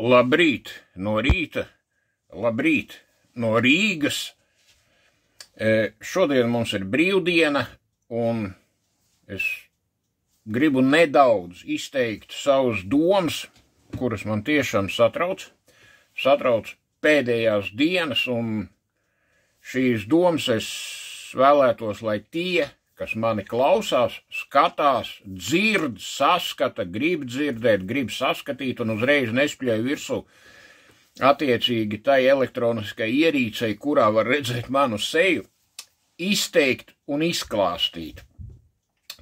Labrīt no rīta, labrīt no Rīgas. Šodien mums ir brīvdiena, un es gribu nedaudz izteikt savus domas, kuras man tiešām satrauc pēdējās dienas, un šīs domas es vēlētos, lai tie, kas mani klausās, skatās, dzird, saskata, grib dzirdēt, grib saskatīt un uzreiz nespļauj virsū attiecīgi tai elektroniskai ierīcei, kurā var redzēt manu seju, izteikt un izklāstīt.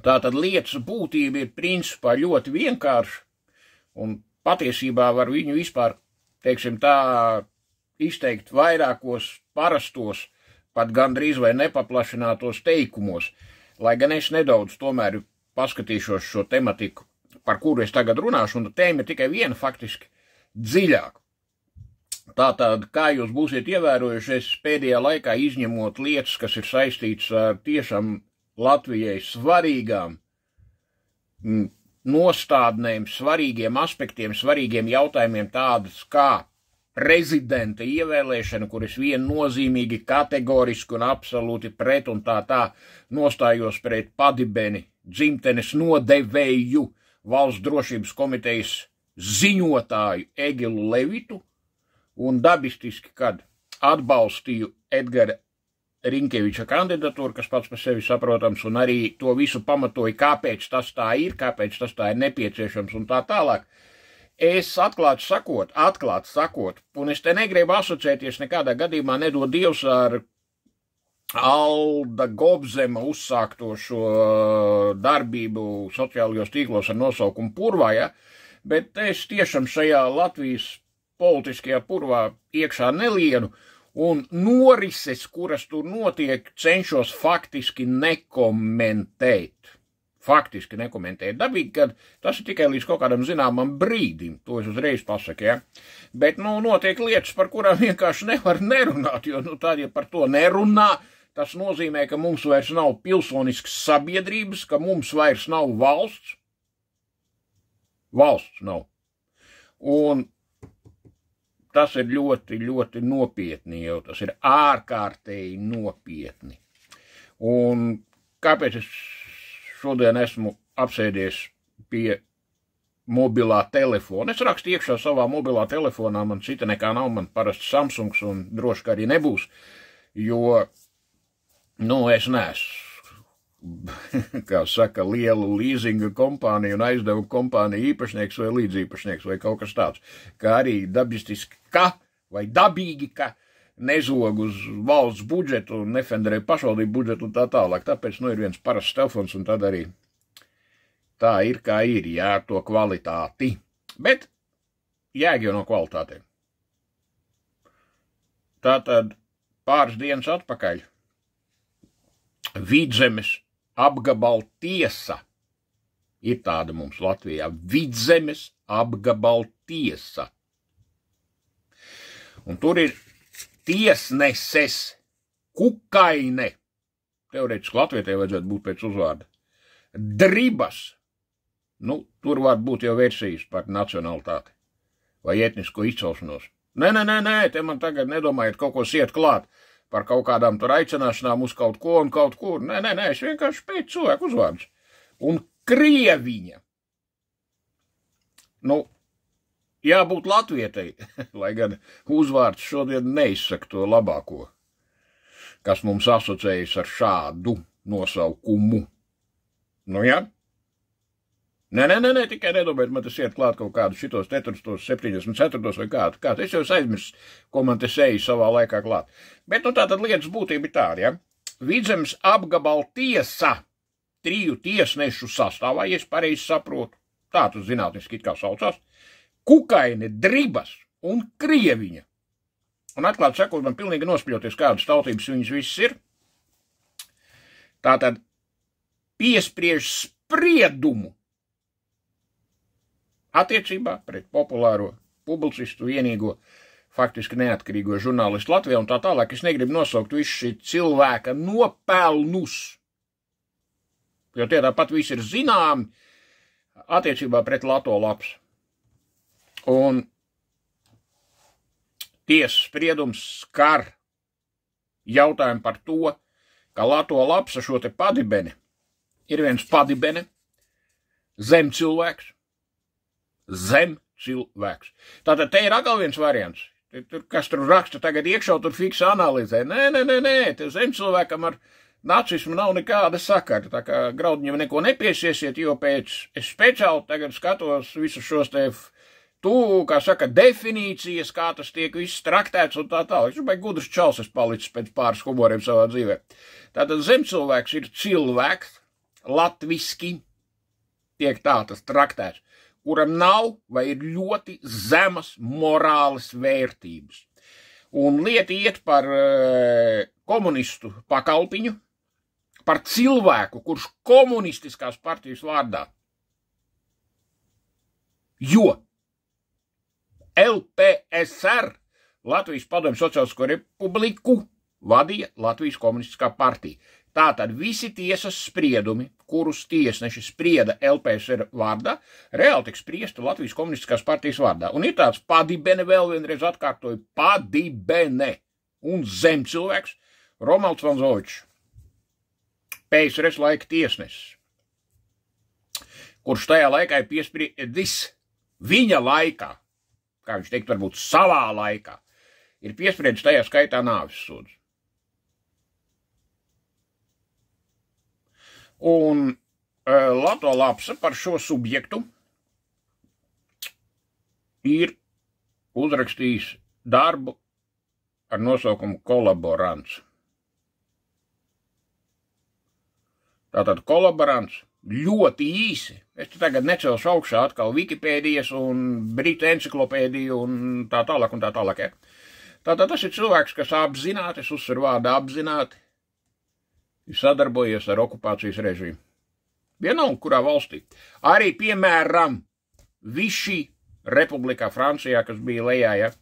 Tātad lietas būtība ir principā ļoti vienkārša, un patiesībā var viņu vispār, teiksim tā, izteikt vairākos parastos, pat gandrīz vai nepaplašinātos teikumos, lai gan es nedaudz tomēr paskatīšos šo tematiku, par kuru es tagad runāšu, un tēma ir tikai viena faktiski dziļāk. Tātad, kā jūs būsiet ievērojuši, es pēdējā laikā izņemot lietas, kas ir saistītas ar tiešām Latvijai svarīgām nostādnēm, svarīgiem aspektiem, svarīgiem jautājumiem tādas kā prezidenta ievēlēšana, kur es viennozīmīgi, kategoriski un absolūti pret un tā nostājos pret padibeni dzimtenes nodevēju Valsts drošības komitejas ziņotāju Egilu Levitu, un dabistiski, kad atbalstīju Edgara Rinkeviča kandidatūru, kas pats par sevi saprotams, un arī to visu pamatoju, kāpēc tas tā ir nepieciešams un tā tālāk. Es atklāt sakot, un es te negribu asociēties nekādā gadījumā nedod Dievs ar Alda Gobzema uzsākto šo darbību sociālajos tīklos ar nosaukumu purvā, ja? Bet es tiešām šajā Latvijas politiskajā purvā iekšā nelienu, un norises, kuras tur notiek, cenšos faktiski nekomentēt. Dabīgi, kad tas ir tikai līdz kaut kādam zināmam brīdim, to es uzreiz pasaku, ja? Bet, notiek lietas, par kurām vienkārši nevar nerunāt, jo, tad, ja par to nerunā, tas nozīmē, ka mums vairs nav pilsoniskas sabiedrības, ka mums vairs nav valsts. Valsts nav. Un tas ir ļoti, ļoti nopietni jau, tas ir ārkārtēji nopietni. Un kāpēc es šodien esmu apsēdies pie mobilā telefona? Es rakstu iekšā savā mobilā telefonā, man cita nekā nav, man parasti Samsungs un droši, ka arī nebūs, jo, es neesmu, kā saka, lielu līzinga kompāniju un aizdevu kompāniju īpašnieks vai līdzīpašnieks vai kaut kas tāds, kā arī dabistiski, vai dabīgi, ka nezog uz valsts budžetu un nefenderē pašvaldību budžetu un tā tālāk. Tāpēc, ir viens parasts telefons un tad arī tā ir, kā ir, jā, to kvalitāti. Bet jēga jau no kvalitātēm. Tātad pāris dienas atpakaļ Vidzemes apgabala tiesa ir tāda mums Latvijā. Vidzemes apgabala tiesa. Un tur ir tiesneses Kukaine, teorētiski Latvietē vajadzētu būt pēc uzvārda, Dribas, tur var būt jau versijas par nacionalitāti vai etnisko izcelšanos. Nē, te man tagad nedomājiet kaut ko siet klāt par kaut kādām tur aicināšanām uz kaut ko un kaut kur. Nē, es vienkārši pēc cilvēku uzvārdus. Un Krieviņa. Jābūt latvietei, lai gan uzvārds šodien neizsaka to labāko, kas mums asociējas ar šādu nosaukumu. Jā? Nē, tikai nedomājiet, man tas iet klāt kaut kādu šitos 74. vai kādu. Es jau aizmirsu, ko man te seju savā laikā klāt. Bet, tātad lietas būtība ir tāda, ja? Vidzemes apgabala tiesa 3 tiesnešu sastāvā, ja es pareizi saprotu, tā tas zinātniski it kā saucās, Kukaine, Dribas un Krieviņa. Un atklāt sakot, man pilnīgi nospļoties, kādas tautības viņas viss ir. Tātad piespriež spriedumu attiecībā pret populāro publicistu vienīgo faktiski neatkarīgo žurnālistu Latvijā un tā tālāk. Es negribu nosaukt visu šī cilvēka nopelnus, jo tie tāpat visi ir zināmi attiecībā pret Lato laps. Un tiesas spriedums skar jautājumu par to, ka Lato Lapsa šo te padibeni ir viens padibene, zemcilvēks. Tātad te ir atkal viens variants. Tur, kas tur raksta tagad iekšā, tur fiks analizē. Nē, te zemcilvēkam ar nacismu nav nekāda sakara. Tā kā Graudiņam neko nepiesiesiet, jo es speciāli tagad skatos visus šos te kā saka, definīcijas, kā tas tiek viss traktēts un tā tālāk. Viņš baigi gudrs čals es palicis pēc pāris humoriem savā dzīvē. Tātad zemcilvēks ir cilvēks, latviski tiek tā tas traktēts, kuram nav vai ir ļoti zemas morāles vērtības. Un lieta iet par komunistu pakalpiņu, par cilvēku, kurš komunistiskās partijas vārdā. Jo LPSR, Latvijas Padomju Sociālisko Republiku, vadīja Latvijas komunistiskā partija. Tātad visi tiesas spriedumi, kurus tiesneši sprieda LPSR vārdā, reāli tiek spriesti Latvijas komunistiskās partijas vārdā. Un ir tāds padibene, vēl vienreiz atkārtoju, padibene un zemcilvēks Romalds Vanzovičs, PSRS laika tiesnesis, kurš tajā laikā ir piespriedis viņa laikā, kā viņš teikt, varbūt savā laikā, ir piespriedis tajā skaitā nāves sodu. Un Lato Lapsa par šo subjektu ir uzrakstījis darbu ar nosaukumu Kolaborants. Tātad kolaborants ļoti īsi. Es te tagad necelšu augšā atkal Wikipēdijas un Britu enciklopēdiju un tā tālāk un tā tālāk. Ja? Tātad tas ir cilvēks, kas apzināti, es uzsveru vārdu apzināti, ir sadarbojies ar okupācijas režīmu. Vienalga, kurā valstī. Arī, piemēram, Vichy republikā Francijā, kas bija lejā, ja,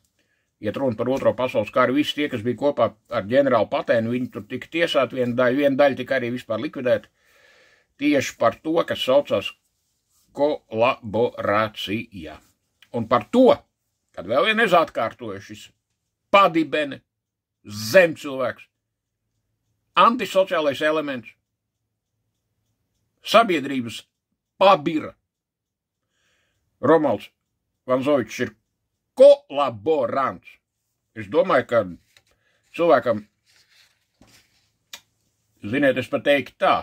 iet runa par Otro pasaules karu, visi tie, kas bija kopā ar ģenerālu Patēnu, viņi tur tika tiesāti, viena daļa tika arī vispār likvidēta, tieši par to, kas saucās kolaborācija. Un par to, kad vēl vienreiz atkārtoja šis padibene, zemcilvēks, antisociālais elements, sabiedrības pabira. Romalds Vanzovičs ir kolaborants. Es domāju, ka cilvēkam, ziniet, es pateiktu tā,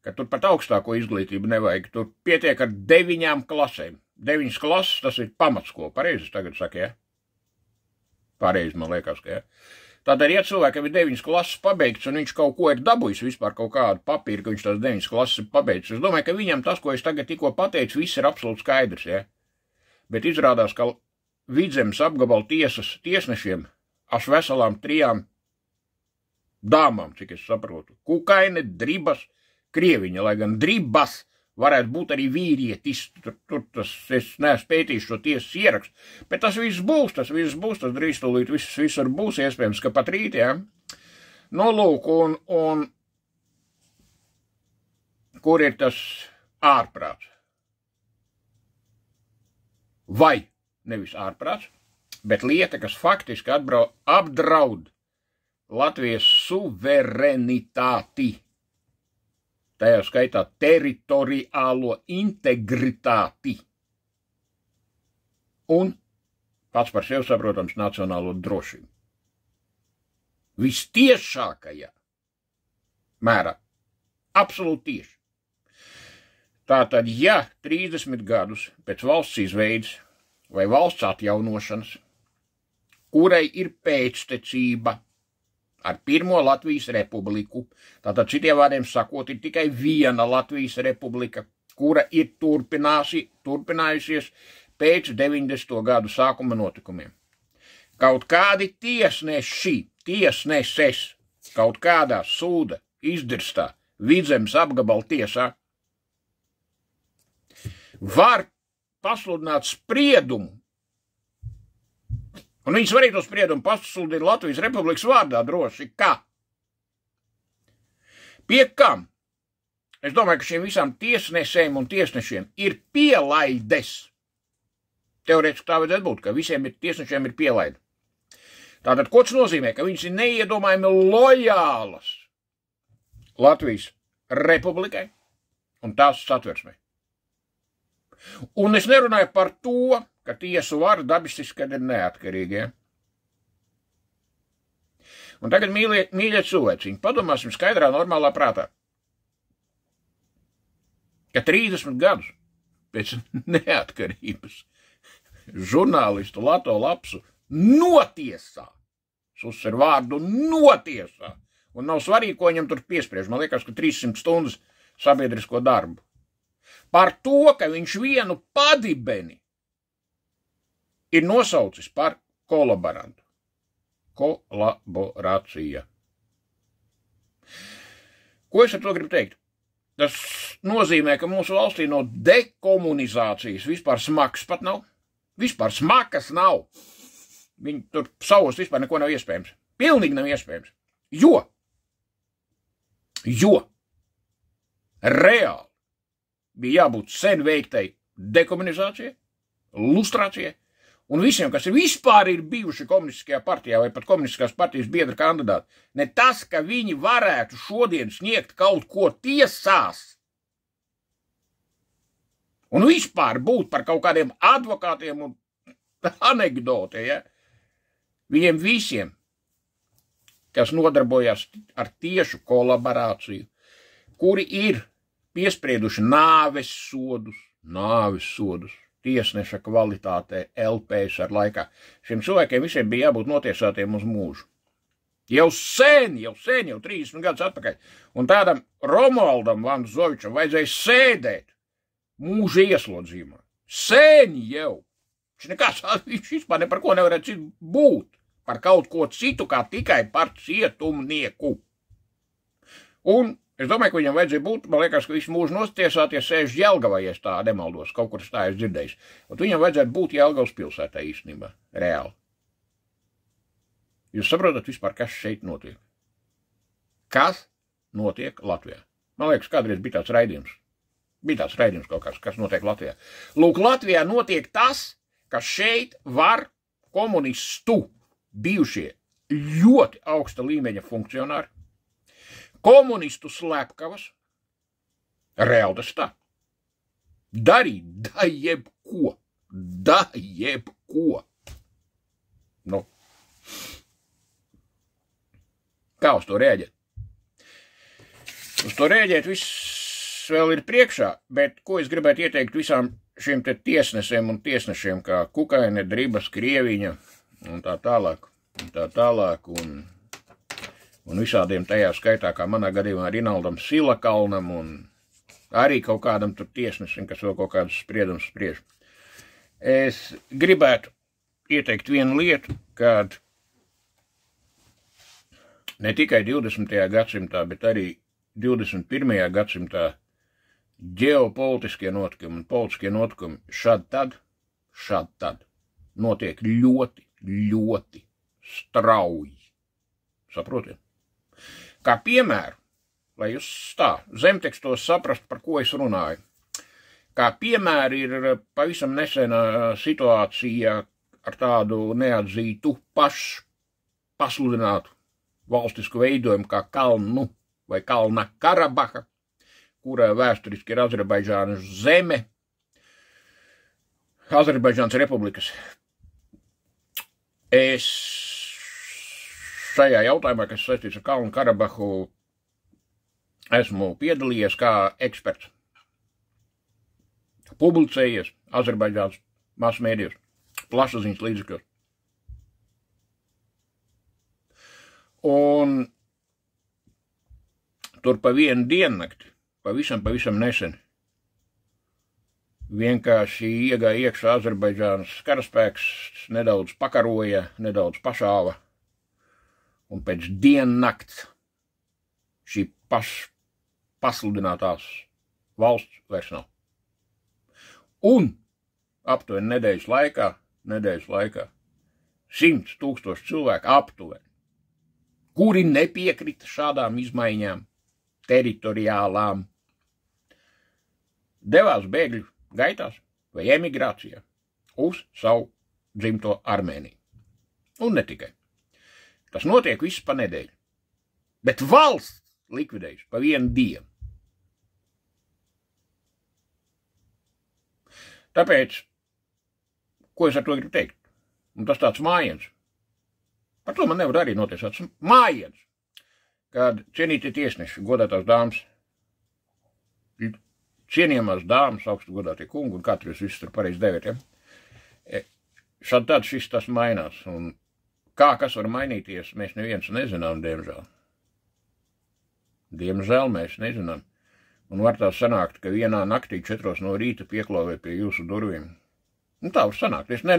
ka tur pat augstāko izglītību nevajag. Tur pietiek ar 9 klasēm. 9 klases, tas ir pamatskola. Pareizi es tagad saku, ja? Pareizi, man liekas, ka, ja? Tātad, ja cilvēkam ir 9 klases pabeigts, un viņš kaut ko ir dabūjis vispār kaut kādu papīru, ka viņš tās 9 klases ir pabeigts, es domāju, ka viņam tas, ko es tagad tikko pateicu, viss ir absolūti skaidrs, ja? Bet izrādās, ka Vidzemes apgabala tiesas tiesnešiem aš veselām 3 dāmām, cik es saprotu. Kukaine, Dribas, Krieviņa, lai gan Dribas varētu būt arī vīrietis, tur tas, es neesmu pētījis šo tiesas ierakstu, bet tas viss būs, tas drīz tūlīt visur būs, iespējams, ka pat rīt, ja? Nu, lūk, un kur ir tas ārprāts? Vai nevis ārprāts, bet lieta, kas faktiski apdraud Latvijas suverenitāti, tajā skaitā teritoriālo integritāti un pats par sevi saprotams nacionālo drošību. Vistiešākajā mērā, absolūti tieši. Tātad, ja 30 gadus pēc valsts izveides vai valsts atjaunošanas, kurai ir pēctecība ar pirmo Latvijas republiku, tātad citiem vārdiem sakot, ir tikai viena Latvijas republika, kura ir turpinājusies pēc 90. gadu sākuma notikumiem. Kaut kādi tiesneses, kaut kādā sūda izdirstā Vidzemes apgabala tiesā var pasludināt spriedumu, un viņi svarīto spriedumu pasludina Latvijas Republikas vārdā droši, kā? Pie kam? Es domāju, ka šiem visām tiesnesēm un tiesnešiem ir pielaides. Teorētiski tā vajadzētu būt, ka visiem tiesnešiem ir pielaide. Tātad, ko tas nozīmē? Ka viņas ir neiedomājami lojālas Latvijas republikai un tās satversmei. Un es nerunāju par to, ka tiesu vara dabistiski ir neatkarīgie. Un tagad, mīļie cilvēciņi, padomāsim skaidrā, normālā prātā, ka 30 gadus pēc neatkarības žurnālistu Lato Lapsu notiesā, uzsver vārdu notiesā, un nav svarīgi, ko viņam tur piespriež. Man liekas, ka 300 stundas sabiedrisko darbu. Par to, ka viņš vienu padibeni ir nosaucis par kolaborantu. Kolaborācija. Ko es ar to gribu teikt? Tas nozīmē, ka mūsu valstī no dekomunizācijas vispār smakas pat nav. Vispār smakas nav. Viņi tur savos vispār neko nav iespējams. Pilnīgi nav iespējams. Jo reāli bija jābūt sen veiktai dekomunizācijai, lustrācijai, un visiem, kas vispār ir bijuši komunistiskajā partijā vai pat komunistiskās partijas biedra kandidāti, ne tas, ka viņi varētu šodien sniegt kaut ko tiesās un vispār būt par kaut kādiem advokātiem un anekdotē, ja? Viņiem visiem, kas nodarbojās ar tiešu kolaborāciju, kuri ir piesprieduši nāves sodus, tiesneša kvalitātē, LPS ar laikā. Šiem cilvēkiem visiem bija jābūt notiesātiem uz mūžu. Jau sen, 30 gadus atpakaļ. Un tādam Romualdam Vanzovičam vajadzēja sēdēt mūža ieslodzījumā. Sen jau. Viņš vispār ne par ko nevarētu būt. Par kaut ko citu, kā tikai par cietumnieku. Un es domāju, ka viņam vajadzēja būt, man liekas, ka visu mūžu notiesāties sēž Jelgavā, ja es tā nemaldos, kaut kur tā es dzirdējis. Un viņam vajadzētu būt Jelgavas pilsētā īstenībā, reāli. Jūs saprotat vispār, kas šeit notiek? Kas notiek Latvijā? Man liekas, kādreiz bija tāds raidījums. Bija tāds raidījums kaut kas notiek Latvijā. Lūk, Latvijā notiek tas, ka šeit var komunistu bijušie ļoti augsta līmeņa funkcionāri, komunistu slepkavas, reāli tas tā, darīt da jebko. Nu, kā uz to rēģēt? Uz to rēģēt viss vēl ir priekšā, bet ko es gribētu ieteikt visām šiem te tiesnesiem un tiesnešiem, kā Kukaine, Dribas, Krieviņa un tā tālāk, un visādiem tajā skaitā, kā manā gadījumā Rinaldam Silakalnam un arī kaut kādam tur tiesnesim, kas vēl kaut kādus spriedumus spriež. Es gribētu ieteikt vienu lietu, kad ne tikai 20. gadsimtā, bet arī 21. gadsimtā ģeopolitiskie notikumi un politiskie notikumi šad tad notiek ļoti strauji. Saprotiet? Kā piemēru, lai jūs zemtekstos saprast, par ko es runāju. Kā piemēru ir pavisam nesena situācija ar tādu neatzītu pasludinātu valstisku veidojumu kā Kalnu vai Kalna Karabaha, kura vēsturiski ir Azerbaidžānas zeme, Azerbaidžānas republikas. Es šajā jautājumā, kas saistīts ar Kalnu Karabahu, esmu piedalījies kā eksperts. Publicējies Azerbaidžānas masmēdījos, plašsaziņas līdzekļos. Un tur pa vienu diennakti, pavisam nesen, vienkārši iegāja iekšā Azerbaidžānas karaspēks, nedaudz pakaroja, nedaudz pašāva, un pēc diennakts šī pasludinātās valsts vairs nav. Un aptuveni nedēļas laikā 100 000 cilvēku aptuveni, kuri nepiekrita šādām izmaiņām, teritoriālām, devās bēgļu gaitās vai emigrācijā uz savu dzimto Armēniju. Un ne tikai. Tas notiek viss pa nedēļu. Bet valsts likvidējuši pa vienu dienu. Tāpēc, ko es ar to gribu teikt? Un tas tāds mājiens. Par to man nevar arī notiesāts mājiens. Kad cienītie tiesneši, godātās dāmas, cienījamās dāmas, augstu godātie kungi, un katru jūs visus tur pareizi deviet, ja? Šādi tāds šis tas mainās. Un kā kas var mainīties, mēs neviens nezinām, diemžēl. Diemžēl mēs nezinām. Un var tā sanākt, ka vienā naktī 4 no rīta pieklauvē pie jūsu durvīm. Nu tā var sanākt. Es, nē,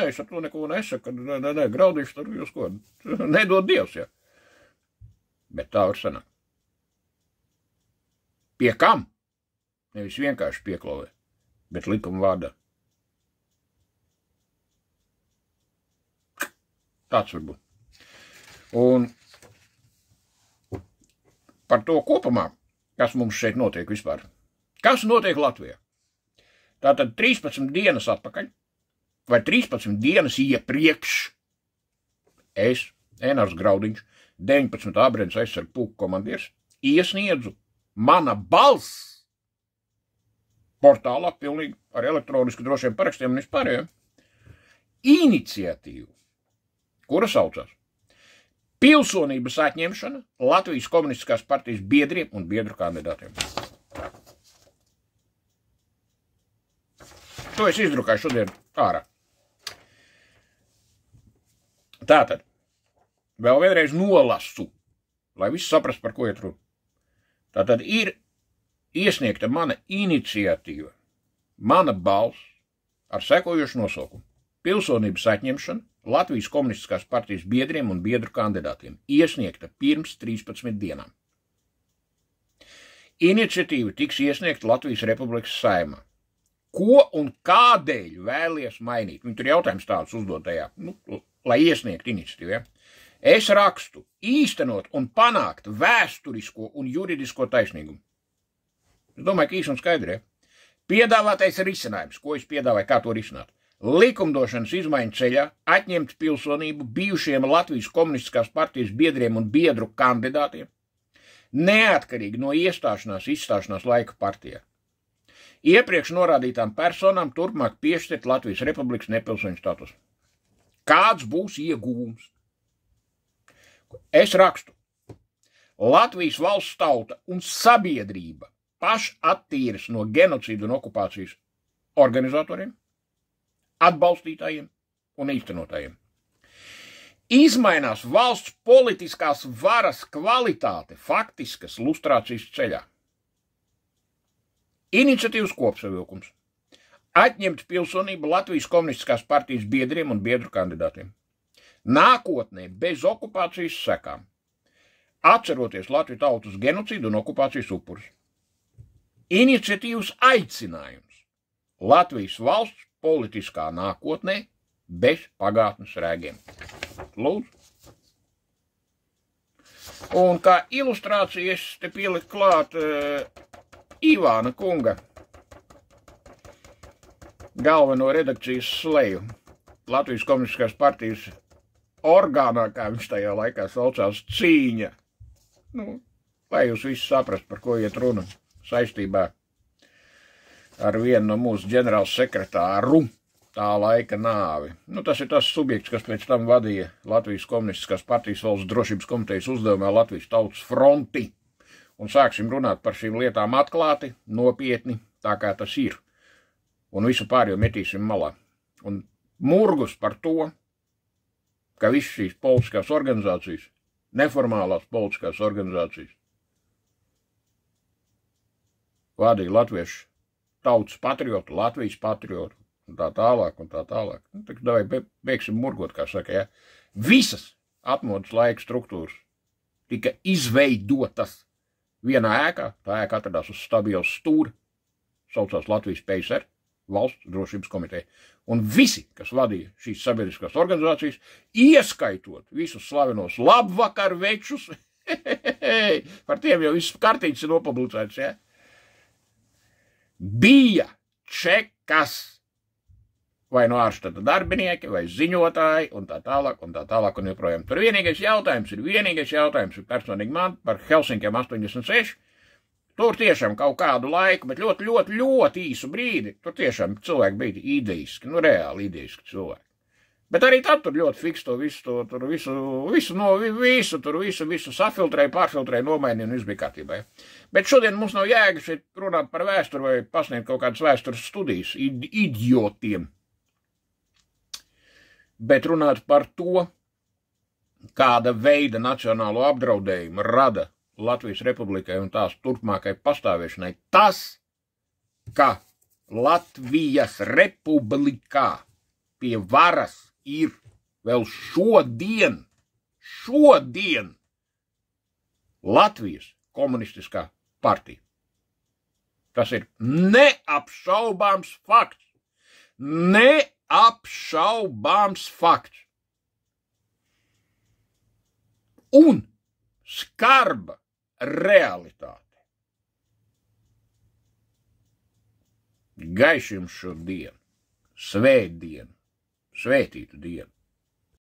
es ar to neko nesaku, nē, graudīšu tur jūs ko. Nedod Dievs, ja. Bet tā var sanākt. Pie kam? Nevis vienkārši pieklauvē, bet likuma vārdā. Tāds var būt. Un par to kopumā, kas mums šeit notiek vispār. Kas notiek Latvijā? Tātad 13 dienas atpakaļ, vai 13 dienas iepriekš, es, Enārs Graudiņš, 19. Abrēnas aizsargu pulka komandieris, iesniedzu mana balss portālā, pilnīgi ar elektronisku drošiem parakstiem un vispārējiem, iniciatīvu, kura saucās Pilsonības atņemšana Latvijas komunistiskās partijas biedriem un biedru kandidātiem. To es izdrukāju šodien ārā. Tātad, vēl vienreiz nolasu, lai viss saprast, par ko iet runa. Tātad ir iesniegta mana iniciatīva, mana balss ar sekojošu nosaukumu. Pilsonības atņemšana Latvijas komunistiskās partijas biedriem un biedru kandidātiem iesniegta pirms 13 dienām. Iniciatīva tiks iesniegta Latvijas Republikas Saeimā. Ko un kādēļ vēlies mainīt? Viņi tur jautājums tāds uzdod tajā, lai iesniegtu iniciatīvu. Ja? Es rakstu īstenot un panākt vēsturisko un juridisko taisnīgumu. Es domāju, ka īsi un skaidri. Ja? Piedāvātais risinājums, ko es piedāvāju, kā to risināt. Likumdošanas izmaiņu ceļā atņemt pilsonību bijušiem Latvijas komunistiskās partijas biedriem un biedru kandidātiem, neatkarīgi no iestāšanās, izstāšanās laika partijā. Iepriekš norādītām personām turpmāk piešķirt Latvijas Republikas nepilsoņu statusu. Kāds būs ieguvums? Es rakstu. Latvijas valsts tauta un sabiedrība pašattīras no genocīdu un okupācijas organizatoriem, atbalstītājiem un īstenotājiem. Izmainās valsts politiskās varas kvalitāte faktiskas lustrācijas ceļā. Iniciatīvas kopsavilkums. Atņemt pilsonību Latvijas komunistiskās partijas biedriem un biedru kandidātiem. Nākotnē bez okupācijas sekām. Atceroties Latviju tautas genocīdu un okupācijas upurus. Iniciatīvas aicinājums. Latvijas valsts politiskā nākotnē bez pagātnes rēgiem. Lūdzu. Un kā ilustrācija es te pieliku klāt Ivāna kunga galveno redakcijas sleju Latvijas komunistiskās partijas orgānā, kā viņš tajā laikā saucās, cīņa. Lai jūs visi saprast, par ko iet runa saistībā ar vienu no mūsu ģenerāls sekretāru tā laika nāvi. Tas ir tas subjekts, kas pēc tam vadīja Latvijas komunistiskās partijas valsts drošības komitejas uzdevumā Latvijas tautas fronti. Un sāksim runāt par šīm lietām atklāti, nopietni, tā kā tas ir. Un visu pārējo metīsim malā. Un murgus par to, ka visas šīs politiskās organizācijas, neformālās politiskās organizācijas, vadīja latviešu tautas patriotu, Latvijas patriotu, un tā tālāk, un tā tālāk. Tak davai beigsim murgot, kā saka, ja. Visas atmodas laika struktūras tika izveidotas vienā ēkā, tā ēka atradās uz stabils stūra, saucās Latvijas PSR, Valsts drošības komiteja. Un visi, kas vadīja šīs sabiedriskās organizācijas, ieskaitot visus slavenos labvakarvečus, par tiem jau viss kartītes ir nopublicēts, ja, bija čekas. vai no ārštata darbinieki, vai ziņotāji, un tā tālāk, un joprojām. Tur vienīgais jautājums ir personīgi man par Helsinkiem 86. Tur tiešām kaut kādu laiku, bet ļoti īsu brīdi, tur tiešām cilvēki bija ideiski, reāli ideiski cilvēki. Bet arī tad tur ļoti fiks to visu, visu safiltrēja, pārfiltrēja, nomainīja un viss bija kārtībā. Bet šodien mums nav jēga šeit runāt par vēsturi vai pasniegt kaut kādas vēstures studijas idiotiem. Bet runāt par to, kāda veida nacionālo apdraudējumu rada Latvijas Republikai un tās turpmākai pastāvēšanai tas, ka Latvijas Republikā pie varas ir vēl šodien Latvijas komunistiskā partija. Tas ir neapšaubāms fakts. Neapšaubāms fakts. Un skarba realitāte. Gaiši jums šo dienu, svētdienu, svētītu dienu.